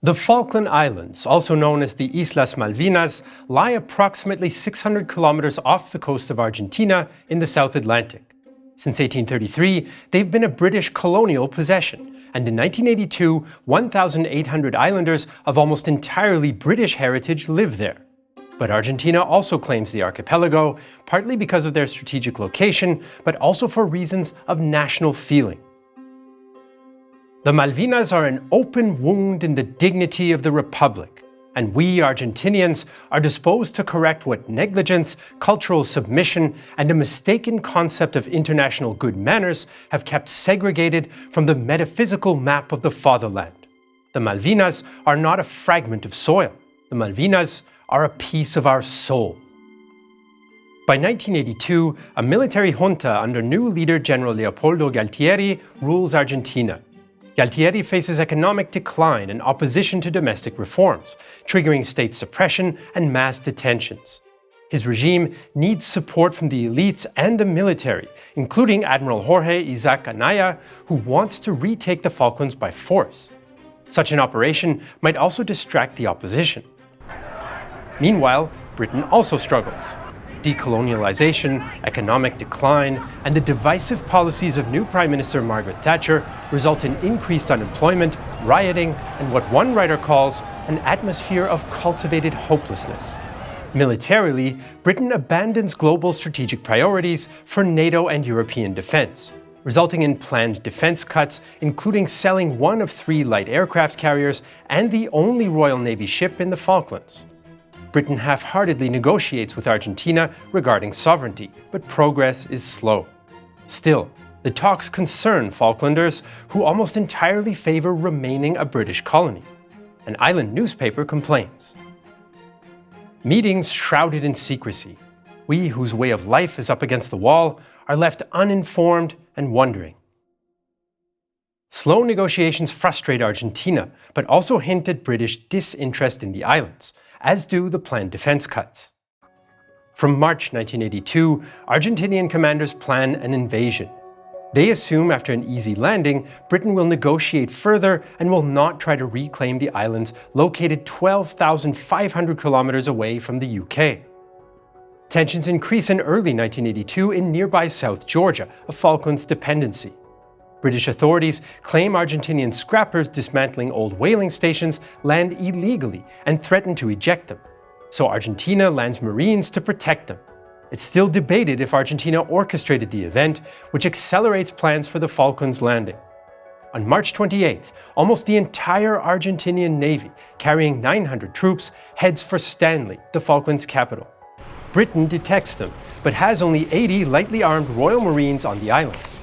The Falkland Islands, also known as the Islas Malvinas, lie approximately 600 kilometers off the coast of Argentina in the South Atlantic. Since 1833, they've been a British colonial possession, and in 1982, 1,800 islanders of almost entirely British heritage live there. But Argentina also claims the archipelago, partly because of their strategic location, but also for reasons of national feeling. The Malvinas are an open wound in the dignity of the Republic, and we Argentinians are disposed to correct what negligence, cultural submission, and a mistaken concept of international good manners have kept segregated from the metaphysical map of the fatherland. The Malvinas are not a fragment of soil. The Malvinas are a piece of our soul. By 1982, a military junta under new leader General Leopoldo Galtieri rules Argentina. Galtieri faces economic decline and opposition to domestic reforms, triggering state suppression and mass detentions. His regime needs support from the elites and the military, including Admiral Jorge Isaac Anaya, who wants to retake the Falklands by force. Such an operation might also distract the opposition. Meanwhile, Britain also struggles. Decolonialization, economic decline, and the divisive policies of new Prime Minister Margaret Thatcher result in increased unemployment, rioting, and what one writer calls an atmosphere of cultivated hopelessness. Militarily, Britain abandons global strategic priorities for NATO and European defense, resulting in planned defense cuts, including selling one of 3 light aircraft carriers and the only Royal Navy ship in the Falklands. Britain half-heartedly negotiates with Argentina regarding sovereignty, but progress is slow. Still, the talks concern Falklanders, who almost entirely favor remaining a British colony. An island newspaper complains. Meetings shrouded in secrecy. We, whose way of life is up against the wall, are left uninformed and wondering. Slow negotiations frustrate Argentina, but also hint at British disinterest in the islands, as do the planned defense cuts. From March 1982, Argentinian commanders plan an invasion. They assume after an easy landing, Britain will negotiate further and will not try to reclaim the islands located 12,500 kilometers away from the UK. Tensions increase in early 1982 in nearby South Georgia, a Falklands dependency. British authorities claim Argentinian scrappers dismantling old whaling stations land illegally and threaten to eject them. So Argentina lands Marines to protect them. It's still debated if Argentina orchestrated the event, which accelerates plans for the Falklands landing. On March 28th, almost the entire Argentinian Navy, carrying 900 troops, heads for Stanley, the Falklands capital. Britain detects them, but has only 80 lightly armed Royal Marines on the islands.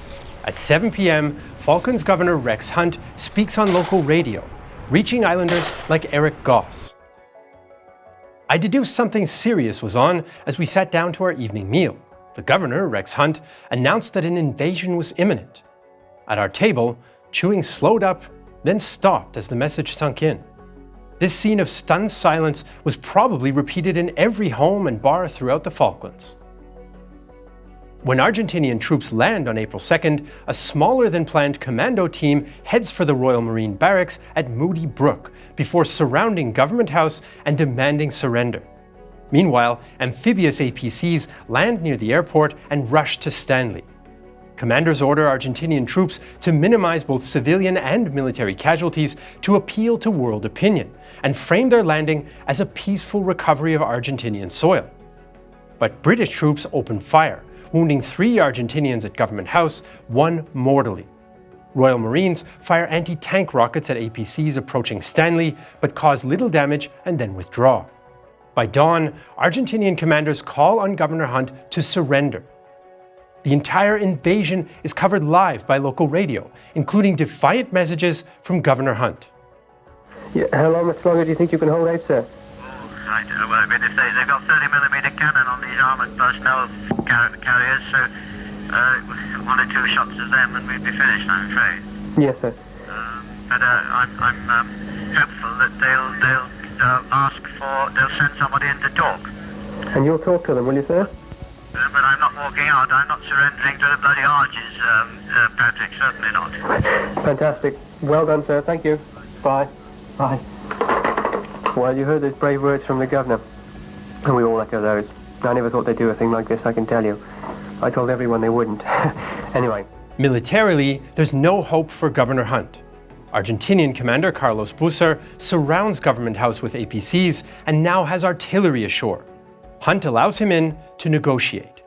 At 7 p.m., Falklands Governor Rex Hunt speaks on local radio, reaching islanders like Eric Goss. I deduced something serious was on as we sat down to our evening meal. The governor, Rex Hunt, announced that an invasion was imminent. At our table, chewing slowed up, then stopped as the message sunk in. This scene of stunned silence was probably repeated in every home and bar throughout the Falklands. When Argentinian troops land on April 2nd, a smaller-than-planned commando team heads for the Royal Marine Barracks at Moody Brook before surrounding Government House and demanding surrender. Meanwhile, amphibious APCs land near the airport and rush to Stanley. Commanders order Argentinian troops to minimize both civilian and military casualties to appeal to world opinion, and frame their landing as a peaceful recovery of Argentinian soil. But British troops open fire, wounding 3 Argentinians at Government House, 1 mortally. Royal Marines fire anti-tank rockets at APCs approaching Stanley, but cause little damage and then withdraw. By dawn, Argentinian commanders call on Governor Hunt to surrender. The entire invasion is covered live by local radio, including defiant messages from Governor Hunt. Yeah, how long much longer do you think you can hold out, sir? Well, I mean, they've got 30mm cannon on these armoured personnel carriers, so 1 or 2 shots of them and we'd be finished, I'm afraid. Yes, sir. But I'm hopeful that they'll send somebody in to talk. And you'll talk to them, will you, sir? But I'm not walking out. I'm not surrendering to the bloody arches, Patrick. Certainly not. Fantastic. Well done, sir. Thank you. Bye. Bye. Well, you heard those brave words from the governor, and we all echo those. I never thought they'd do a thing like this, I can tell you. I told everyone they wouldn't. Anyway. Militarily, there's no hope for Governor Hunt. Argentinian commander Carlos Busser surrounds Government House with APCs and now has artillery ashore. Hunt allows him in to negotiate.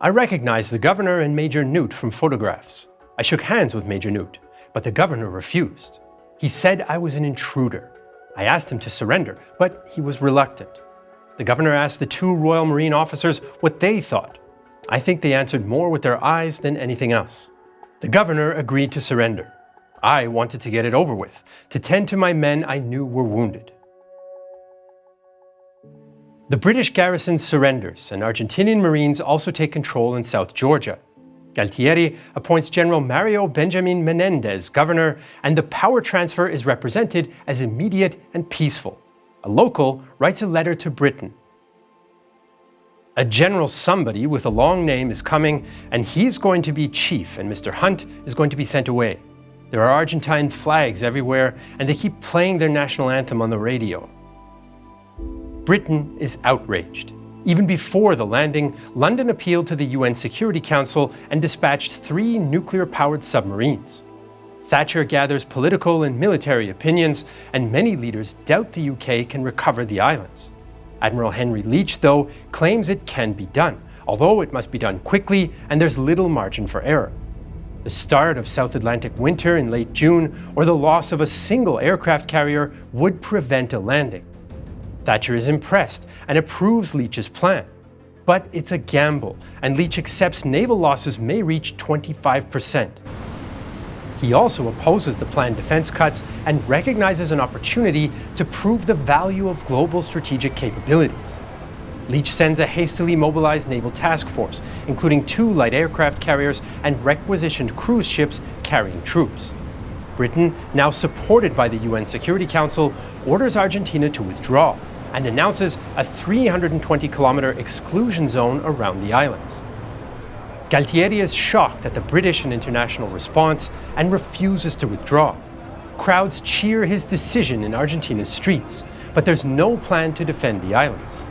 I recognized the governor and Major Newt from photographs. I shook hands with Major Newt, but the governor refused. He said I was an intruder. I asked him to surrender, but he was reluctant. The governor asked the two Royal Marine officers what they thought. I think they answered more with their eyes than anything else. The governor agreed to surrender. I wanted to get it over with, to tend to my men I knew were wounded. The British garrison surrenders, and Argentinian Marines also take control in South Georgia. Galtieri appoints General Mario Benjamin Menendez governor, and the power transfer is represented as immediate and peaceful. A local writes a letter to Britain. A General Somebody with a long name is coming, and he's going to be chief, and Mr. Hunt is going to be sent away. There are Argentine flags everywhere, and they keep playing their national anthem on the radio. Britain is outraged. Even before the landing, London appealed to the UN Security Council and dispatched 3 nuclear-powered submarines. Thatcher gathers political and military opinions, and many leaders doubt the UK can recover the islands. Admiral Henry Leach, though, claims it can be done, although it must be done quickly and there's little margin for error. The start of South Atlantic winter in late June, or the loss of a single aircraft carrier, would prevent a landing. Thatcher is impressed and approves Leach's plan. But it's a gamble, and Leach accepts naval losses may reach 25%. He also opposes the planned defense cuts and recognizes an opportunity to prove the value of global strategic capabilities. Leach sends a hastily mobilized naval task force, including 2 light aircraft carriers and requisitioned cruise ships carrying troops. Britain, now supported by the UN Security Council, orders Argentina to withdraw and announces a 320-kilometer exclusion zone around the islands. Galtieri is shocked at the British and international response and refuses to withdraw. Crowds cheer his decision in Argentina's streets, but there's no plan to defend the islands.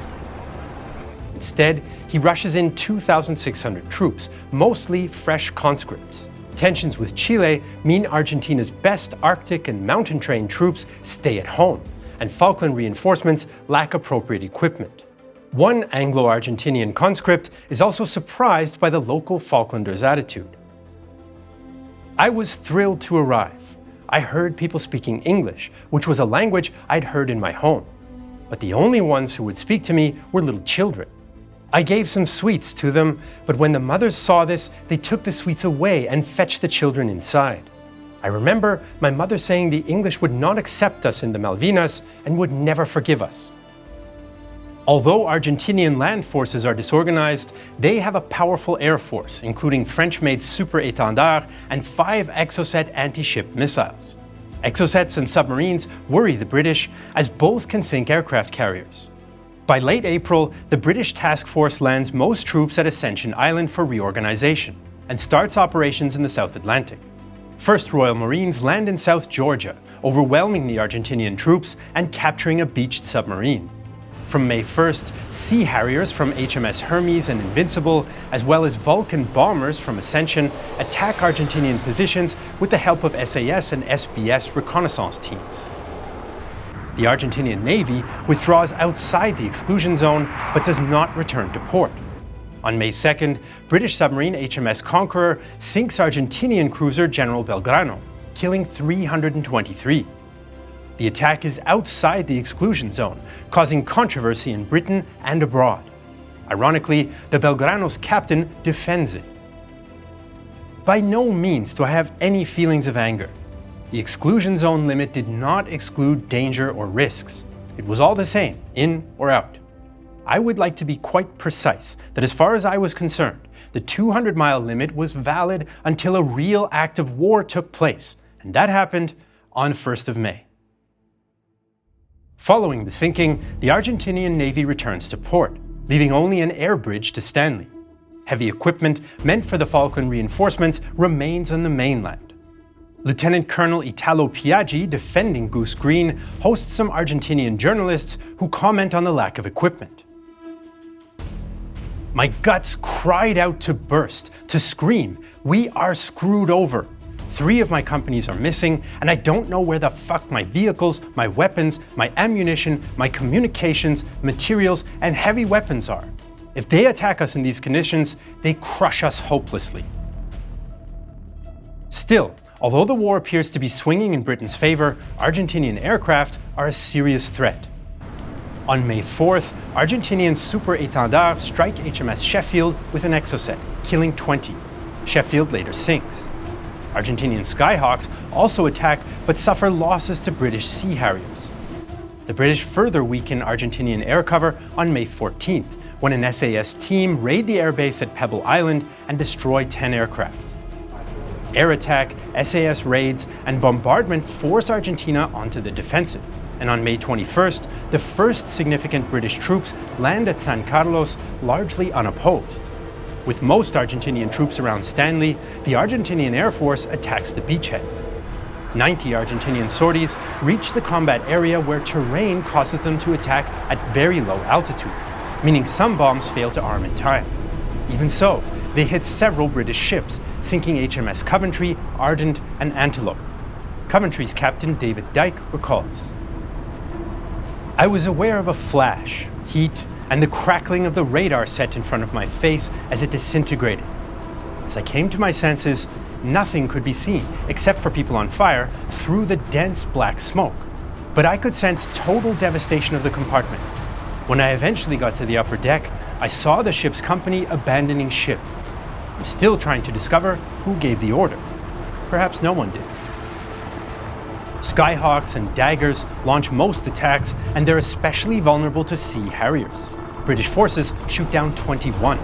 Instead, he rushes in 2,600 troops, mostly fresh conscripts. Tensions with Chile mean Argentina's best Arctic and mountain-trained troops stay at home, and Falkland reinforcements lack appropriate equipment. One Anglo-Argentinian conscript is also surprised by the local Falklanders' attitude. I was thrilled to arrive. I heard people speaking English, which was a language I'd heard in my home. But the only ones who would speak to me were little children. I gave some sweets to them, but when the mothers saw this, they took the sweets away and fetched the children inside. I remember my mother saying the English would not accept us in the Malvinas and would never forgive us. Although Argentinian land forces are disorganized, they have a powerful air force, including French-made Super Étendard and 5 Exocet anti-ship missiles. Exocets and submarines worry the British, as both can sink aircraft carriers. By late April, the British task force lands most troops at Ascension Island for reorganization and starts operations in the South Atlantic. 1st Royal Marines land in South Georgia, overwhelming the Argentinian troops and capturing a beached submarine. From May 1st, Sea Harriers from HMS Hermes and Invincible, as well as Vulcan bombers from Ascension, attack Argentinian positions with the help of SAS and SBS reconnaissance teams. The Argentinian Navy withdraws outside the exclusion zone, but does not return to port. On May 2nd, British submarine HMS Conqueror sinks Argentinian cruiser General Belgrano, killing 323. The attack is outside the exclusion zone, causing controversy in Britain and abroad. Ironically, the Belgrano's captain defends it. By no means do I have any feelings of anger. The exclusion zone limit did not exclude danger or risks. It was all the same, in or out. I would like to be quite precise that as far as I was concerned, the 200-mile limit was valid until a real act of war took place, and that happened on 1st of May. Following the sinking, the Argentinian Navy returns to port, leaving only an air bridge to Stanley. Heavy equipment meant for the Falkland reinforcements remains on the mainland. Lieutenant Colonel Italo Piaggi, defending Goose Green, hosts some Argentinian journalists who comment on the lack of equipment. My guts cried out to burst, to scream, "We are screwed over. 3 of my companies are missing, and I don't know where the fuck my vehicles, my weapons, my ammunition, my communications, materials, and heavy weapons are. If they attack us in these conditions, they crush us hopelessly." Still, although the war appears to be swinging in Britain's favor, Argentinian aircraft are a serious threat. On May 4th, Argentinian super-étendards strike HMS Sheffield with an exocet, killing 20. Sheffield later sinks. Argentinian Skyhawks also attack but suffer losses to British Sea Harriers. The British further weaken Argentinian air cover on May 14th, when an SAS team raid the airbase at Pebble Island and destroy 10 aircraft. Air attack, SAS raids, and bombardment force Argentina onto the defensive, and on May 21st, the first significant British troops land at San Carlos largely unopposed. With most Argentinian troops around Stanley, the Argentinian Air Force attacks the beachhead. 90 Argentinian sorties reach the combat area where terrain causes them to attack at very low altitude, meaning some bombs fail to arm in time. Even so, they hit several British ships, sinking HMS Coventry, Ardent, and Antelope. Coventry's captain David Dyke recalls, "I was aware of a flash, heat, and the crackling of the radar set in front of my face as it disintegrated. As I came to my senses, nothing could be seen, except for people on fire, through the dense black smoke. But I could sense total devastation of the compartment. When I eventually got to the upper deck, I saw the ship's company abandoning ship. I'm still trying to discover who gave the order. Perhaps no one did." Skyhawks and Daggers launch most attacks, and they're especially vulnerable to Sea Harriers. British forces shoot down 21.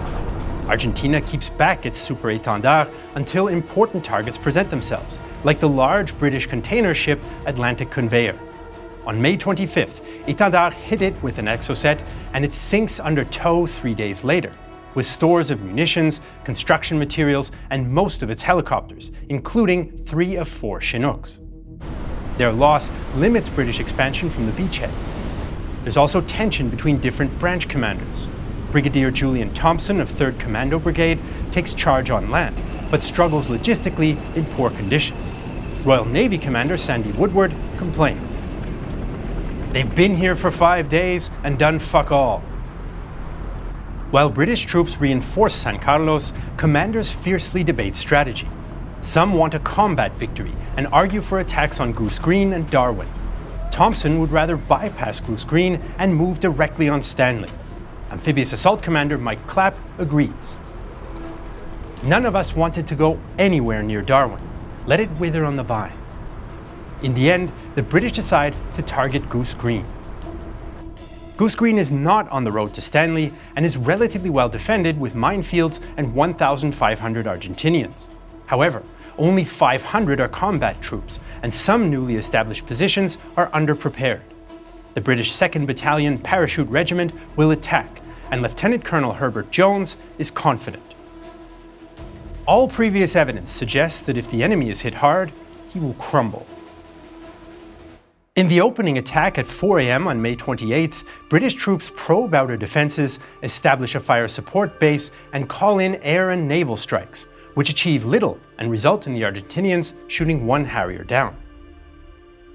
Argentina keeps back its super-étendard until important targets present themselves, like the large British container ship Atlantic Conveyor. On May 25th, Étendard hit it with an exocet, and it sinks under tow 3 days later, with stores of munitions, construction materials, and most of its helicopters, including 3 of 4 Chinooks. Their loss limits British expansion from the beachhead. There's also tension between different branch commanders. Brigadier Julian Thompson of 3rd Commando Brigade takes charge on land, but struggles logistically in poor conditions. Royal Navy Commander Sandy Woodward complains, "They've been here for 5 days and done fuck all." While British troops reinforce San Carlos, commanders fiercely debate strategy. Some want a combat victory and argue for attacks on Goose Green and Darwin. Thompson would rather bypass Goose Green and move directly on Stanley. Amphibious Assault Commander Mike Clapp agrees. "None of us wanted to go anywhere near Darwin. Let it wither on the vine." In the end, the British decide to target Goose Green. Goose Green is not on the road to Stanley and is relatively well defended with minefields and 1,500 Argentinians. However, only 500 are combat troops, and some newly established positions are underprepared. The British 2nd Battalion Parachute Regiment will attack, and Lieutenant Colonel Herbert Jones is confident. All previous evidence suggests that if the enemy is hit hard, he will crumble. In the opening attack at 4 a.m. on May 28th, British troops probe outer defences, establish a fire support base, and call in air and naval strikes, which achieve little and result in the Argentinians shooting 1 Harrier down.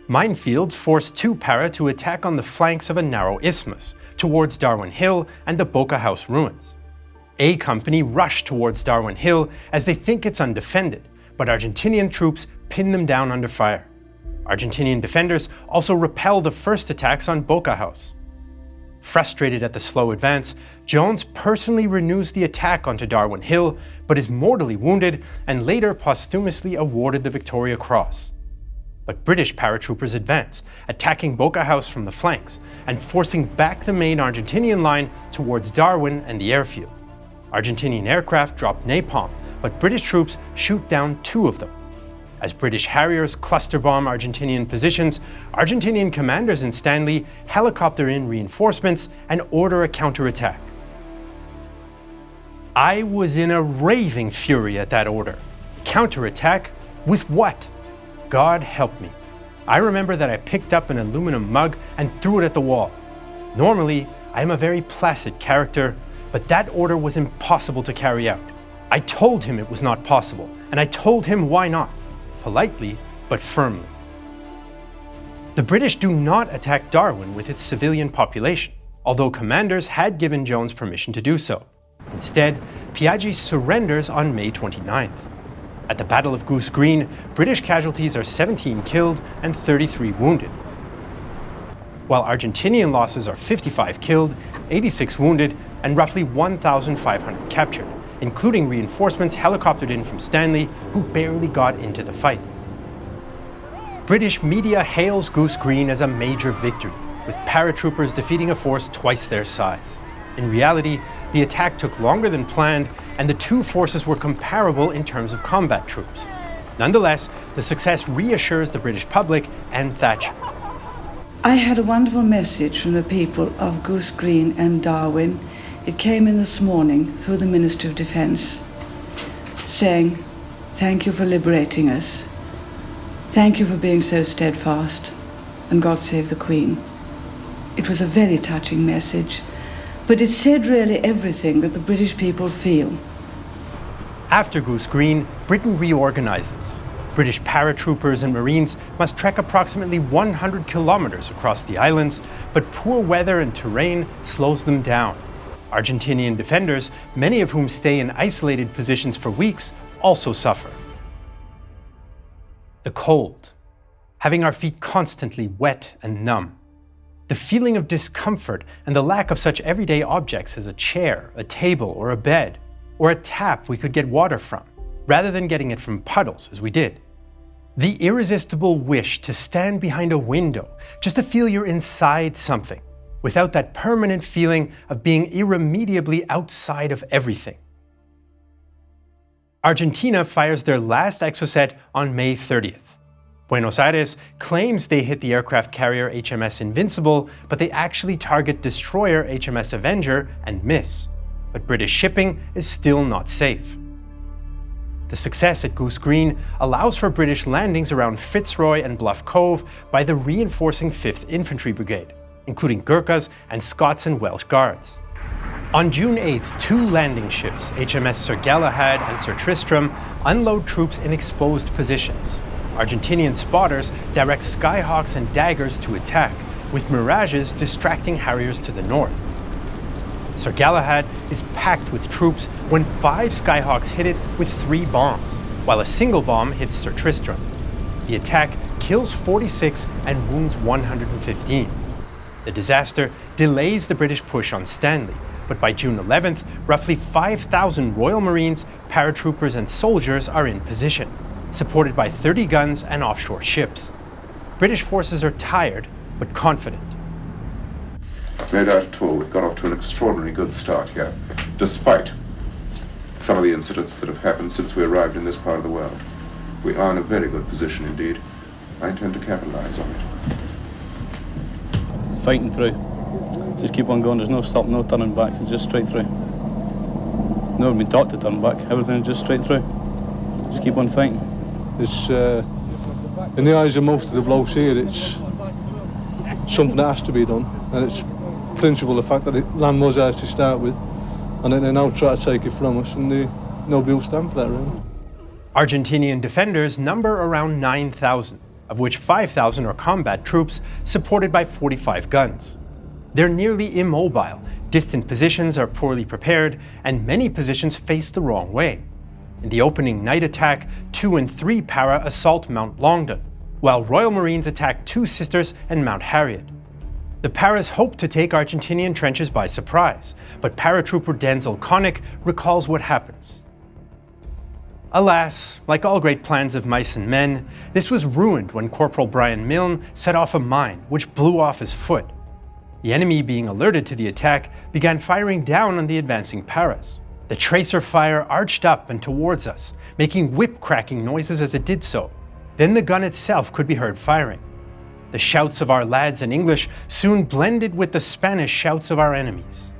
Minefields force 2 para to attack on the flanks of a narrow isthmus, towards Darwin Hill and the Boca House ruins. A Company rush towards Darwin Hill as they think it's undefended, but Argentinian troops pin them down under fire. Argentinian defenders also repel the first attacks on Boca House. Frustrated at the slow advance, Jones personally renews the attack onto Darwin Hill, but is mortally wounded and later posthumously awarded the Victoria Cross. But British paratroopers advance, attacking Boca House from the flanks and forcing back the main Argentinian line towards Darwin and the airfield. Argentinian aircraft drop napalm, but British troops shoot down 2 of them. As British Harriers cluster bomb Argentinian positions, Argentinian commanders in Stanley helicopter in reinforcements and order a counterattack. I was in a raving fury at that order. Counterattack? With what? God help me. I remember that I picked up an aluminum mug and threw it at the wall. Normally, I am a very placid character, but that order was impossible to carry out. I told him it was not possible, and I told him why not, politely but firmly. The British do not attack Darwin with its civilian population, although commanders had given Jones permission to do so. Instead, PsyD surrenders on May 29th. At the Battle of Goose Green, British casualties are 17 killed and 33 wounded, while Argentinian losses are 55 killed, 86 wounded, and roughly 1,500 captured, including reinforcements helicoptered in from Stanley, who barely got into the fight. British media hails Goose Green as a major victory, with paratroopers defeating a force twice their size. In reality, the attack took longer than planned, and the two forces were comparable in terms of combat troops. Nonetheless, the success reassures the British public and Thatcher. I had a wonderful message from the people of Goose Green and Darwin. It came in this morning through the Ministry of Defence, saying, "Thank you for liberating us. Thank you for being so steadfast, and God save the Queen." It was a very touching message, but it said really everything that the British people feel. After Goose Green, Britain reorganizes. British paratroopers and Marines must trek approximately 100 kilometers across the islands, but poor weather and terrain slows them down. Argentinian defenders, many of whom stay in isolated positions for weeks, also suffer. The cold, having our feet constantly wet and numb. The feeling of discomfort and the lack of such everyday objects as a chair, a table, or a bed, or a tap we could get water from, rather than getting it from puddles as we did. The irresistible wish to stand behind a window, just to feel you're inside something, without that permanent feeling of being irremediably outside of everything. Argentina fires their last exocet on May 30th. Buenos Aires claims they hit the aircraft carrier HMS Invincible, but they actually target destroyer HMS Avenger and miss. But British shipping is still not safe. The success at Goose Green allows for British landings around Fitzroy and Bluff Cove by the reinforcing 5th Infantry Brigade, including Gurkhas and Scots and Welsh Guards. On June 8th, two landing ships, HMS Sir Galahad and Sir Tristram, unload troops in exposed positions. Argentinian spotters direct Skyhawks and daggers to attack, with mirages distracting Harriers to the north. Sir Galahad is packed with troops when 5 Skyhawks hit it with 3 bombs, while a single bomb hits Sir Tristram. The attack kills 46 and wounds 115. The disaster delays the British push on Stanley, but by June 11th, roughly 5,000 Royal Marines, paratroopers and soldiers are in position, supported by 30 guns and offshore ships. British forces are tired, but confident. No doubt at all, we've got off to an extraordinarily good start here, despite some of the incidents that have happened since we arrived in this part of the world. We are in a very good position indeed. I intend to capitalize on it. Fighting through. Just keep on going, there's no stop, no turning back, it's just straight through. Never been taught to turn back, everything is just straight through. Just keep on fighting. It's, in the eyes of most of the blokes here, it's something that has to be done, and it's principle, the fact that the land was ours to start with, and then they now try to take it from us, and nobody will stand for that, really. Argentinian defenders number around 9,000, of which 5,000 are combat troops supported by 45 guns. They're nearly immobile, distant positions are poorly prepared, and many positions face the wrong way. In the opening night attack, 2 and 3 para assault Mount Longdon, while Royal Marines attack 2 Sisters and Mount Harriet. The paras hope to take Argentinian trenches by surprise, but paratrooper Denzel Connick recalls what happens. Alas, like all great plans of mice and men, this was ruined when Corporal Brian Milne set off a mine, which blew off his foot. The enemy, being alerted to the attack, began firing down on the advancing paras. The tracer fire arched up and towards us, making whip-cracking noises as it did so. Then the gun itself could be heard firing. The shouts of our lads in English soon blended with the Spanish shouts of our enemies.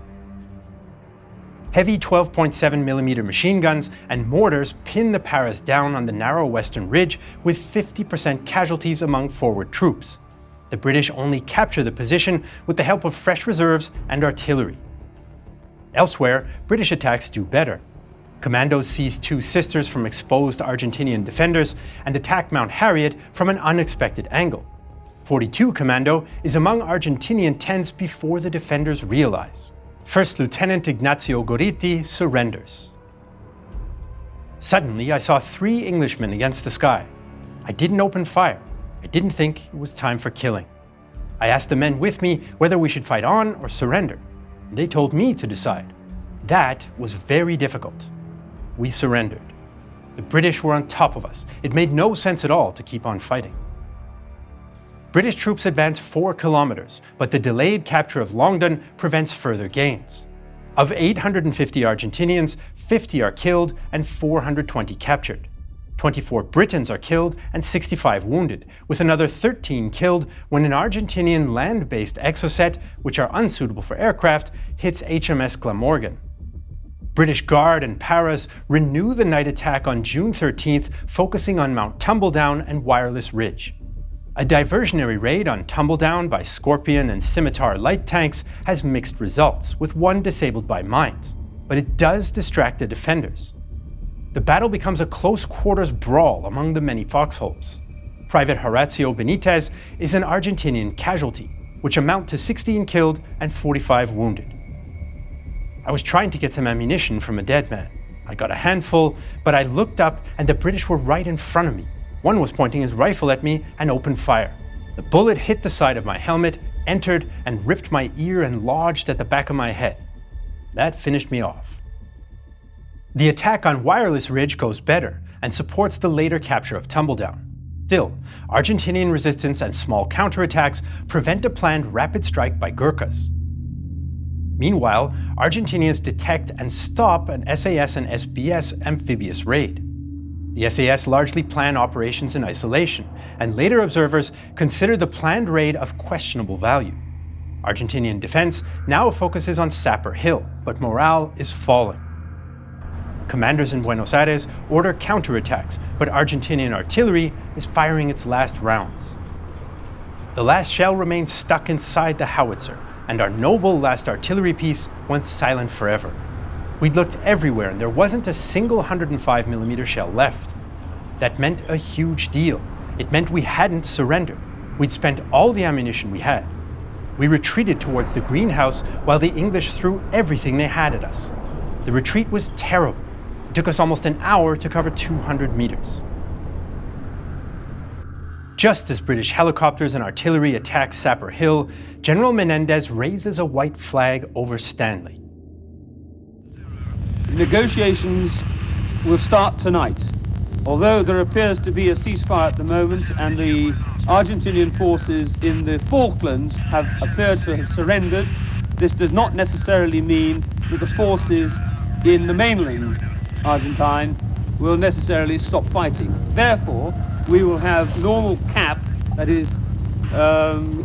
Heavy 12.7mm machine guns and mortars pin the Paras down on the narrow western ridge with 50% casualties among forward troops. The British only capture the position with the help of fresh reserves and artillery. Elsewhere, British attacks do better. Commandos seize 2 sisters from exposed Argentinian defenders and attack Mount Harriet from an unexpected angle. 42 Commando is among Argentinian tents before the defenders realize. First Lieutenant Ignacio Gorriti surrenders. Suddenly, I saw 3 Englishmen against the sky. I didn't open fire. I didn't think it was time for killing. I asked the men with me whether we should fight on or surrender. They told me to decide. That was very difficult. We surrendered. The British were on top of us. It made no sense at all to keep on fighting. British troops advance 4 kilometers, but the delayed capture of Longdon prevents further gains. Of 850 Argentinians, 50 are killed and 420 captured. 24 Britons are killed and 65 wounded, with another 13 killed when an Argentinian land-based exocet, which are unsuitable for aircraft, hits HMS Glamorgan. British Guard and Paras renew the night attack on June 13th, focusing on Mount Tumbledown and Wireless Ridge. A diversionary raid on Tumbledown by Scorpion and Scimitar light tanks has mixed results, with 1 disabled by mines, but it does distract the defenders. The battle becomes a close-quarters brawl among the many foxholes. Private Horacio Benitez is an Argentinian casualty, which amount to 16 killed and 45 wounded. I was trying to get some ammunition from a dead man. I got a handful, but I looked up and the British were right in front of me. One was pointing his rifle at me and opened fire. The bullet hit the side of my helmet, entered, and ripped my ear and lodged at the back of my head. That finished me off. The attack on Wireless Ridge goes better and supports the later capture of Tumbledown. Still, Argentinian resistance and small counterattacks prevent a planned rapid strike by Gurkhas. Meanwhile, Argentinians detect and stop an SAS and SBS amphibious raid. The SAS largely plan operations in isolation, and later observers consider the planned raid of questionable value. Argentinian defense now focuses on Sapper Hill, but morale is falling. Commanders in Buenos Aires order counterattacks, but Argentinian artillery is firing its last rounds. The last shell remains stuck inside the howitzer, and our noble last artillery piece went silent forever. We'd looked everywhere and there wasn't a single 105mm shell left. That meant a huge deal. It meant we hadn't surrendered. We'd spent all the ammunition we had. We retreated towards the greenhouse while the English threw everything they had at us. The retreat was terrible. It took us almost an hour to cover 200 meters. Just as British helicopters and artillery attack Sapper Hill, General Menendez raises a white flag over Stanley. Negotiations will start tonight. Although there appears to be a ceasefire at the moment and the Argentinian forces in the Falklands have appeared to have surrendered, this does not necessarily mean that the forces in the mainland Argentine will necessarily stop fighting. Therefore, we will have normal CAP, that is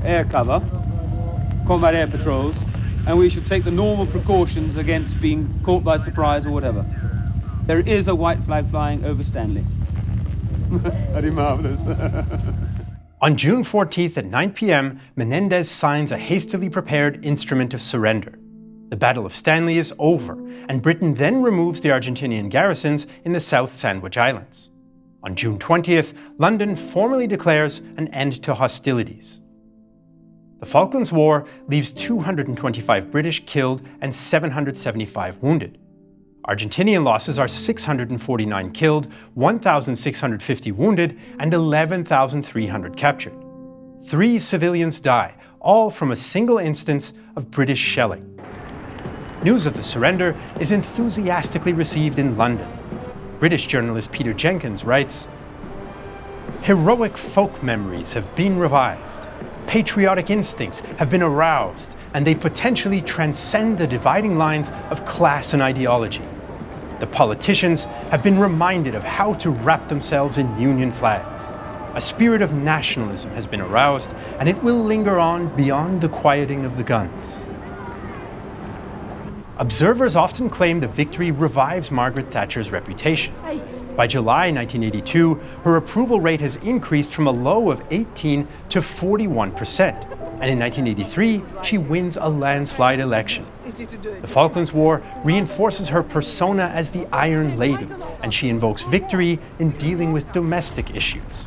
air cover, combat air patrols, and we should take the normal precautions against being caught by surprise or whatever. There is a white flag flying over Stanley. Very marvelous. On June 14th at 9 p.m., Menendez signs a hastily prepared instrument of surrender. The Battle of Stanley is over, and Britain then removes the Argentinian garrisons in the South Sandwich Islands. On June 20th, London formally declares an end to hostilities. The Falklands War leaves 225 British killed and 775 wounded. Argentinian losses are 649 killed, 1,650 wounded, and 11,300 captured. 3 civilians die, all from a single instance of British shelling. News of the surrender is enthusiastically received in London. British journalist Peter Jenkins writes, "Heroic folk memories have been revived. Patriotic instincts have been aroused, and they potentially transcend the dividing lines of class and ideology. The politicians have been reminded of how to wrap themselves in Union flags. A spirit of nationalism has been aroused, and it will linger on beyond the quieting of the guns." Observers often claim the victory revives Margaret Thatcher's reputation. By July 1982, her approval rate has increased from a low of 18 to 41%. And in 1983, she wins a landslide election. The Falklands War reinforces her persona as the Iron Lady, and she invokes victory in dealing with domestic issues.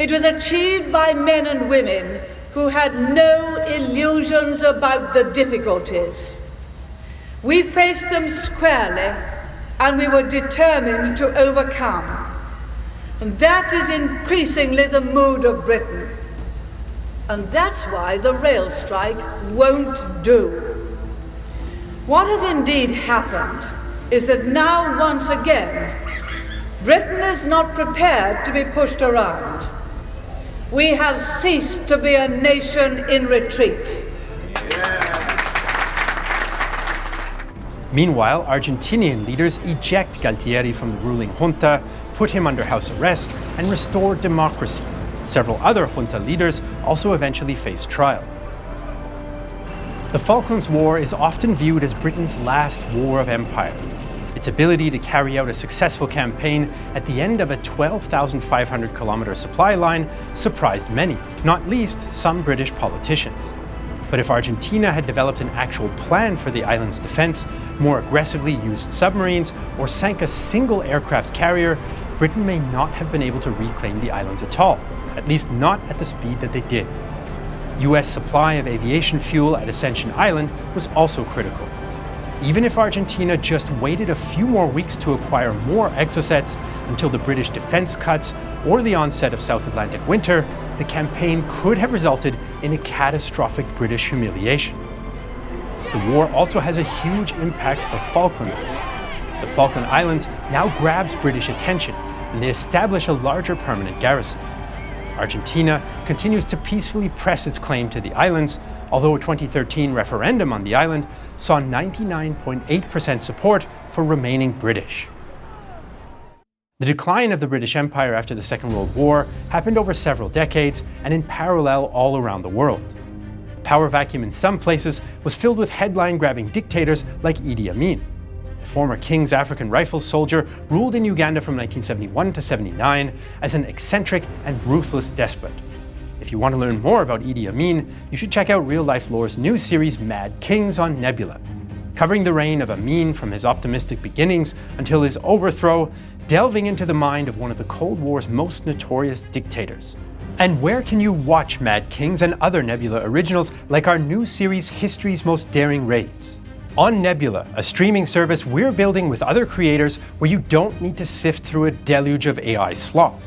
It was achieved by men and women who had no illusions about the difficulties. We faced them squarely, and we were determined to overcome. And that is increasingly the mood of Britain. And that's why the rail strike won't do. What has indeed happened is that now, once again, Britain is not prepared to be pushed around. We have ceased to be a nation in retreat. Meanwhile, Argentinian leaders eject Galtieri from the ruling junta, put him under house arrest, and restore democracy. Several other junta leaders also eventually face trial. The Falklands War is often viewed as Britain's last war of empire. Its ability to carry out a successful campaign at the end of a 12,500-kilometer supply line surprised many, not least some British politicians. But if Argentina had developed an actual plan for the island's defense, more aggressively used submarines, or sank a single aircraft carrier, Britain may not have been able to reclaim the islands at all, at least not at the speed that they did. US supply of aviation fuel at Ascension Island was also critical. Even if Argentina just waited a few more weeks to acquire more exocets until the British defense cuts or the onset of South Atlantic winter, the campaign could have resulted in a catastrophic British humiliation. The war also has a huge impact for Falklanders. The Falkland Islands now grabs British attention, and they establish a larger permanent garrison. Argentina continues to peacefully press its claim to the islands, although a 2013 referendum on the island saw 99.8% support for remaining British. The decline of the British Empire after the Second World War happened over several decades and in parallel all around the world. The power vacuum in some places was filled with headline-grabbing dictators like Idi Amin. The former King's African Rifles soldier ruled in Uganda from 1971 to 79 as an eccentric and ruthless despot. If you want to learn more about Idi Amin, you should check out Real Life Lore's new series Mad Kings on Nebula, covering the reign of Amin from his optimistic beginnings until his overthrow, delving into the mind of one of the Cold War's most notorious dictators. And where can you watch Mad Kings and other Nebula originals like our new series History's Most Daring Raids? On Nebula, a streaming service we're building with other creators where you don't need to sift through a deluge of AI slop.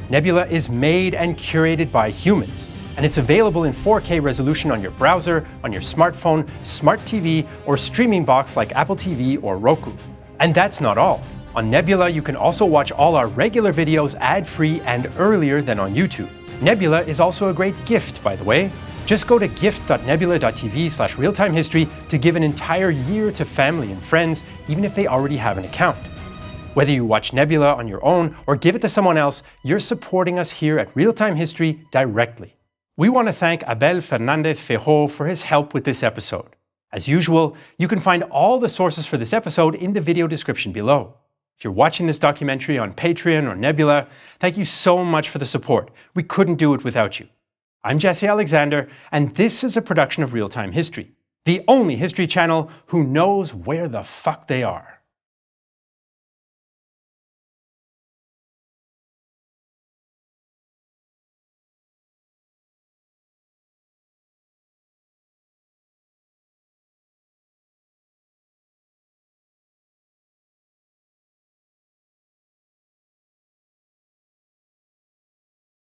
Nebula is made and curated by humans, and it's available in 4K resolution on your browser, on your smartphone, smart TV, or streaming box like Apple TV or Roku. And that's not all. On Nebula, you can also watch all our regular videos ad-free and earlier than on YouTube. Nebula is also a great gift, by the way. Just go to gift.nebula.tv/realtimehistory to give an entire year to family and friends, even if they already have an account. Whether you watch Nebula on your own or give it to someone else, you're supporting us here at Real Time History directly. We want to thank Abel Fernandez Fejo for his help with this episode. As usual, you can find all the sources for this episode in the video description below. If you're watching this documentary on Patreon or Nebula, thank you so much for the support. We couldn't do it without you. I'm Jesse Alexander, and this is a production of Real Time History, the only history channel who knows where the fuck they are.